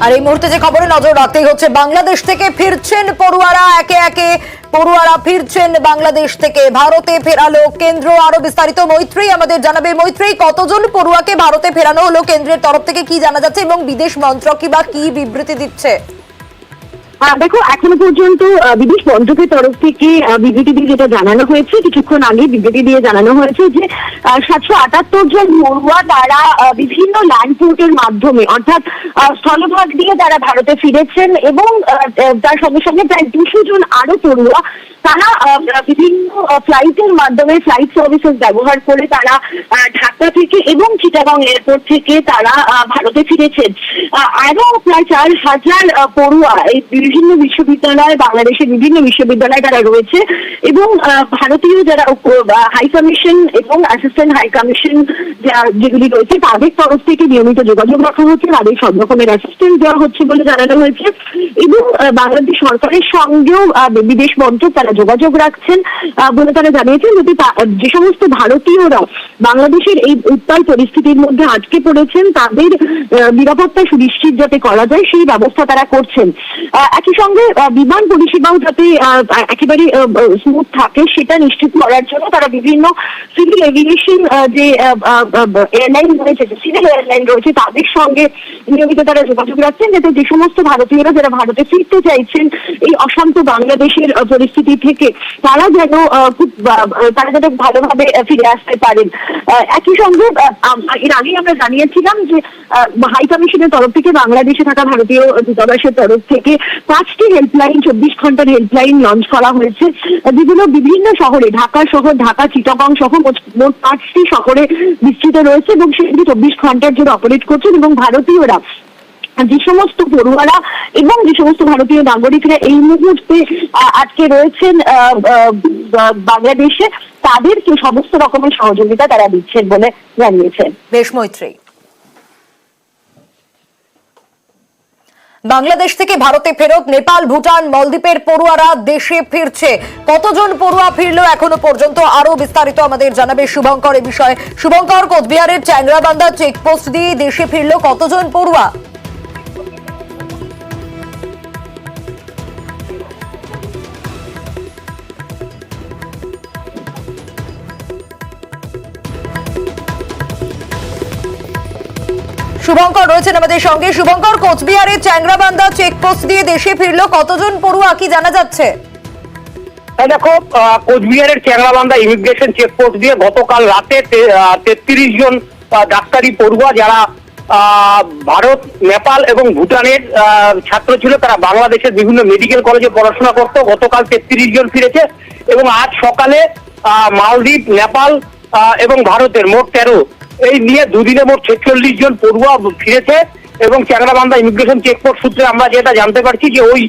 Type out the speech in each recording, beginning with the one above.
আর এই মুহূর্তে যে খবরে নজর রাখতেই হচ্ছে, বাংলাদেশ থেকে ফিরছেন পড়ুয়ারা, একে একে পড়ুয়ারা ফিরছেন বাংলাদেশ থেকে। ভারতে ফেরালো কেন্দ্র। আরো বিস্তারিত মৈত্রী আমাদের জানাবে। মৈত্রী, কতজন পড়ুয়াকে ভারতে ফেরানো হলো কেন্দ্রের তরফ থেকে, কি জানা যাচ্ছে এবং বিদেশ মন্ত্রক বা কি বিবৃতি দিচ্ছে? দেখো, এখনো পর্যন্ত বিদেশ মন্ত্রকের তরফ থেকে বিবৃতি দিয়ে যেটা জানানো হয়েছে, কিছুক্ষণ আগে বিবৃতি দিয়ে জানানো হয়েছে যে 778 জন পড়ুয়া তারা বিভিন্ন ল্যান্ড পোর্টের মাধ্যমে, অর্থাৎ স্থলভাগ দিয়ে তারা ভারতে ফিরেছেন এবং তার সঙ্গে সঙ্গে প্রায় 200 জন আরো পড়ুয়া তারা বিভিন্ন ফ্লাইটের মাধ্যমে, ফ্লাইট সার্ভিসেস ব্যবহার করে তারা ঢাকা থেকে এবং চিটাগং এয়ারপোর্ট থেকে তারা ভারতে ফিরেছেন। আরো প্রায় 4000 পড়ুয়া এই বিভিন্ন বিশ্ববিদ্যালয়, বাংলাদেশের বিভিন্ন বিশ্ববিদ্যালয়ে তারা রয়েছে এবং ভারতীয় যারা হাই কমিশন এবং অ্যাসিস্ট্যান্ট হাই কমিশন যেগুলি রয়েছে তাদের তরফ থেকে নিয়মিত যোগাযোগ রাখা হচ্ছে, তাদের সব রকমের অ্যাসিস্ট্যান্স দেওয়া হচ্ছে বলে জানানো হয়েছে এবং বাংলাদেশ সরকারের সঙ্গেও বিদেশ মন্ত্রক তারা যোগাযোগ রাখছেন বলে তারা জানিয়েছেন, যদি যে সমস্ত ভারতীয়রা বাংলাদেশের এই উত্তাল পরিস্থিতির মধ্যে আটকে পড়েছেন তাদের নিরাপত্তা সুনিশ্চিত যাতে করা যায় সেই ব্যবস্থা তারা করছেন। একই সঙ্গে বিমান পরিষেবাও যাতে একেবারে স্মুথ থাকে সেটা নিশ্চিত করার জন্য তারা বিভিন্ন সিভিল এভিয়েশন যে এয়ারলাইন রয়েছে, যে সিভিল এয়ারলাইন রয়েছে তাদের সঙ্গে নিয়মিত তারা যোগাযোগ রাখছেন, যাতে যে সমস্ত ভারতীয়রা যারা ভারতে ফিরতে চাইছেন এই অশান্ত বাংলাদেশের পরিস্থিতি থেকে তারা যেন তারা যেন ভালোভাবে ফিরে আসতে পারেন। একই সঙ্গে এর আগে আমরা জানিয়েছিলাম যে হাই কমিশনের তরফ থেকে বাংলাদেশে থাকা ভারতীয় দূতাবাসের তরফ থেকে 5টি হেল্পলাইন, 24 ঘন্টার হেল্পলাইন লঞ্চ করা হয়েছে, যেগুলো বিভিন্ন শহরে, ঢাকা শহর, ঢাকা, চিটাগং সহ মোট 5টি শহরে বিস্তৃত রয়েছে এবং সেগুলি 24 ঘন্টার জন্য অপারেট করছেন এবং ভারতীয়রা, যে সমস্ত পড়ুয়ারা এবং যে সমস্ত ভারতীয় নাগরিকরা এই মুহূর্তে আজকে রয়েছেন বাংলাদেশে, তাদেরকে সমস্ত রকমের সহযোগিতা তারা দিচ্ছেন বলে জানিয়েছেন। বেশ মৈত্রী। বাংলাদেশ থেকে ভারতে ফেরত নেপাল, ভুটান, মলদ্বীপের পড়ুয়ারা দেশে ফিরছে। কতজন পড়ুয়া ফিরলো এখনো পর্যন্ত, আরো বিস্তারিত আমাদের জানাবে শুভঙ্কর এ বিষয়ে। শুভঙ্কর, কোচবিহারের চ্যাংরাবান্ধা চেকপোস্ট দিয়ে দেশে ফিরলো কতজন পড়ুয়া? শুভঙ্কর রয়েছেন আমাদের সঙ্গে। শুভঙ্কর, কোচবিহারের চ্যাংরাবান্ধা চেকপোস্ট দিয়ে দেশে ফিরলো কতজন পড়ুয়া, কি জানা যাচ্ছে? দেখো, কোচবিহারের চ্যাংরাবান্ধা ইমিগ্রেশন চেকপোস্ট দিয়ে গতকাল রাতে 33 জন ডাক্তারি পড়ুয়া যারা ভারত, নেপাল এবং ভুটানের ছাত্র ছিল, তারা বাংলাদেশের বিভিন্ন মেডিকেল কলেজে পড়াশোনা করতো, গতকাল 33 জন ফিরেছে এবং আজ সকালে মালদ্বীপ, নেপাল এবং ভারতের মোট 13, এই নিয়ে দুদিনে মোট 46 জন পড়ুয়া ফিরেছে এবং চ্যাংরাবান্ধা ইমিগ্রেশন চেকপোস্ট সূত্রে আমরা যেটা জানতে পারছি যে ওই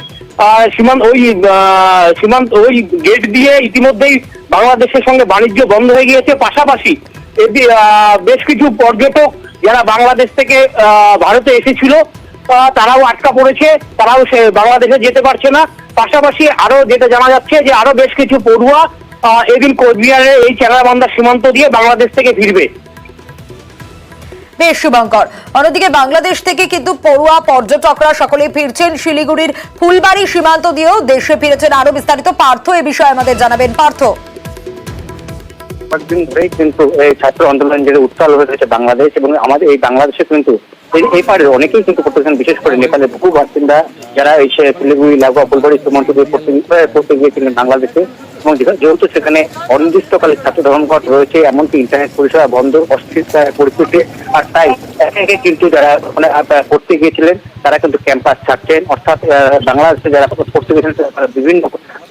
সীমান্ত ওই গেট দিয়ে ইতিমধ্যেই বাংলাদেশের সঙ্গে বাণিজ্য বন্ধ হয়ে গিয়েছে। পাশাপাশি বেশ কিছু পর্যটক যারা বাংলাদেশ থেকে ভারতে এসেছিল তারাও আটকা পড়েছে, তারাও বাংলাদেশে যেতে পারছে না। পাশাপাশি আরো যেটা জানা যাচ্ছে যে আরো বেশ কিছু পড়ুয়া এদিন কোচবিহারের এই চ্যাংরাবান্ধা সীমান্ত দিয়ে বাংলাদেশ থেকে ফিরবে। বেশ শুভঙ্কর, অন্যদিকে বাংলাদেশ থেকে কিন্তু পড়ুয়া পর্যটকরা সকলে ফিরছেন। শিলিগুড়ির ফুলবাড়ি সীমান্ত দিয়েও দেশে ফিরেছেন। আরো বিস্তারিত পার্থ এ বিষয়ে আমাদের জানাবেন। পার্থ, কয়েকদিন ধরেই কিন্তু এই ছাত্র আন্দোলন যেটা উত্তাল হয়ে রয়েছে বাংলাদেশ এবং আমাদের এই বাংলাদেশে কিন্তু এই পাড়ের অনেকেই কিন্তু করতেছেন, বিশেষ করে নেপালের বহু বাসিন্দা যারা এই শিলিগুড়ি, লাগোয়া, ফুলবাড়ি সীমান্ত দিয়ে পড়তে গিয়েছিলেন বাংলাদেশে এবং যেহেতু সেখানে অনির্দিষ্টকালে ছাত্র ধর্মঘট রয়েছে, এমনকি ইন্টারনেট পরিষেবা বন্ধ, অস্থির পরিস্থিতি, আর তাই একে একে কিন্তু যারা ওখানে পড়তে গিয়েছিলেন তারা কিন্তু ক্যাম্পাস ছাড়ছেন, অর্থাৎ বাংলাদেশে যারা পড়তে গিয়েছিলেন বিভিন্ন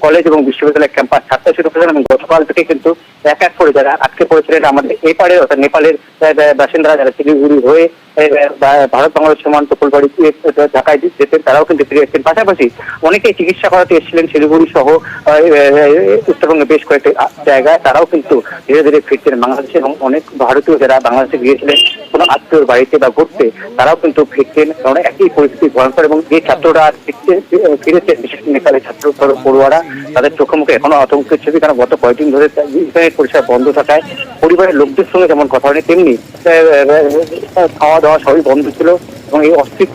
কলেজ এবং বিশ্ববিদ্যালয়ের ক্যাম্পাস ছাড়তে শুরু করেছেন এবং গতকাল থেকে কিন্তু এক এক করে যারা আটকে পড়েছিলেন আমাদের এই পাড়ে, অর্থাৎ নেপালের বাসিন্দারা যারা শিলিগুড়ি হয়ে ভারত বাংলাদেশ সীমান্ত ফুলবাড়ি ঢাকায় যেতেন তারাও কিন্তু ফিরে এসেছেন। পাশাপাশি অনেকেই চিকিৎসা করাতে এসেছিলেন শিলিগুড়ি সহ উত্তরবঙ্গে বেশ কয়েকটি জায়গায়, তারাও কিন্তু ধীরে ধীরে ফিরছেন বাংলাদেশে এবং অনেক ভারতীয় যারা বাংলাদেশে গিয়েছিলেন কোনো আত্মীয়র বাড়িতে বা ঘুরতে, তারাও কিন্তু ফিরতেন। কারণ একই পরিস্থিতি ভয়ঙ্কর, এবং যে ছাত্ররা ফিরেছে, বিশেষ করে নেপালের ছাত্র পড়ুয়ারা, তাদের চোখে মুখে এখনো আতঙ্কের ছবি। কারণ গত কয়েকদিন ধরে ইন্টারনেট পরিষেবা বন্ধ থাকায় পরিবারের লোকদের সঙ্গে যেমন কথা হয়নি, তেমনি খাওয়া দাওয়া সবই বন্ধ ছিল। এবং এই অস্থির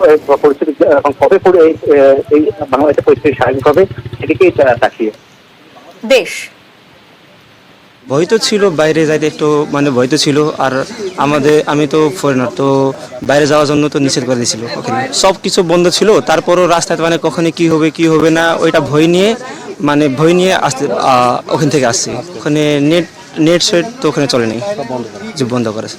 পরিস্থিতি এখন কবে পড়ে এই বাংলাদেশের পরিস্থিতি স্বাভাবিক হবে, সেদিকেই তাকিয়ে। বেশ, ভয় তো ছিল, বাইরে যাইতে একটু মানে ভয় তো ছিল। আর আমি তো ফরেনার, তো বাইরে যাওয়ার জন্য তো নিষেধ করে দিয়েছিল। ওখানে সব কিছু বন্ধ ছিল, তারপরও রাস্তায় মানে কখনই কি হবে কি হবে না, ওইটা ভয় নিয়ে আসতে ওখান থেকে আসছি। ওখানে নেট সেট তো ওখানে চলে নেই, যে বন্ধ করেছে।